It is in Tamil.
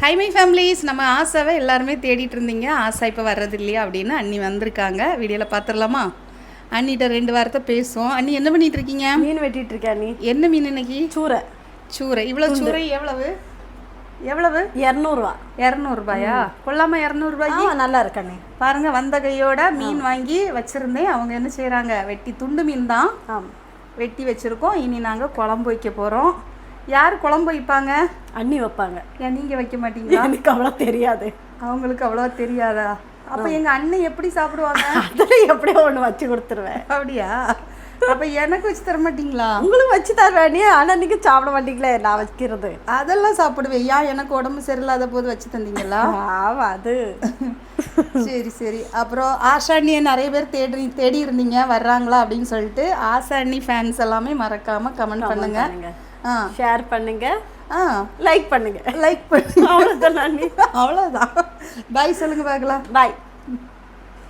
ஹை மை ஃபேமிலிஸ், நம்ம ஆசாவை எல்லாருமே தேடிட்டு இருந்தீங்க. ஆசா இப்போ வர்றது இல்லையா அப்படின்னு அண்ணி வந்திருக்காங்க. வீடியோவில் பார்த்துடலாமா? அண்ணிட்ட 2 வாரத்தை பேசுவோம். அண்ணி என்ன பண்ணிட்டு இருக்கீங்க? மீன் வெட்டிட்டு இருக்கேன். அண்ணி என்ன மீன் இன்னைக்கு? சூரை. சூரை. இவ்வளோ சூரை எவ்வளவு? 200 200 கொள்ளாமல் 200 நல்லா இருக்கு அண்ணி. பாருங்க, வந்த கையோட மீன் வாங்கி வச்சிருந்தேன். அவங்க என்ன செய்கிறாங்க, வெட்டி துண்டு மீன் தான் வெட்டி வச்சுருக்கோம். இனி நாங்கள் குழம்பு வைக்க போகிறோம். யார் குழம்பு வைப்பாங்க? அண்ணி வைப்பாங்க. ஏன் நீங்கள் வைக்க மாட்டீங்களா? எனக்கு அவ்வளோ தெரியாது. அவங்களுக்கு அவ்வளோ தெரியாதா? அப்போ எங்கள் அண்ணன் எப்படி சாப்பிடுவாங்க? அதில் எப்படியோ ஒன்று வச்சு கொடுத்துருவேன். அப்படியா? அப்போ எனக்கு வச்சு தர மாட்டீங்களா? உங்களுக்கு வச்சு தருவேன் நீ, ஆனால் நீங்கள் சாப்பிட மாட்டீங்களே நான் வைக்கிறது. அதெல்லாம் சாப்பிடுவேன். ஏன் எனக்கு உடம்பு சரியில்லாத போது வச்சு தந்தீங்களா? ஆமாம், அது சரி சரி. அப்புறம் ஆஷா அண்ணியை நிறைய பேர் தேடி இருந்தீங்க, வர்றாங்களா அப்படின்னு சொல்லிட்டு. ஆஷா அண்ணி ஃபேன்ஸ் எல்லாமே மறக்காமல் கமெண்ட் பண்ணுங்க, ஷேர் பண்ணுங்க, லைக் பண்ணுங்க. லைக் பண்ணுங்க. அவ்வளோதான். அவ்வளோதான். பாய் சொல்லுங்க பார்க்கலாம். பாய்.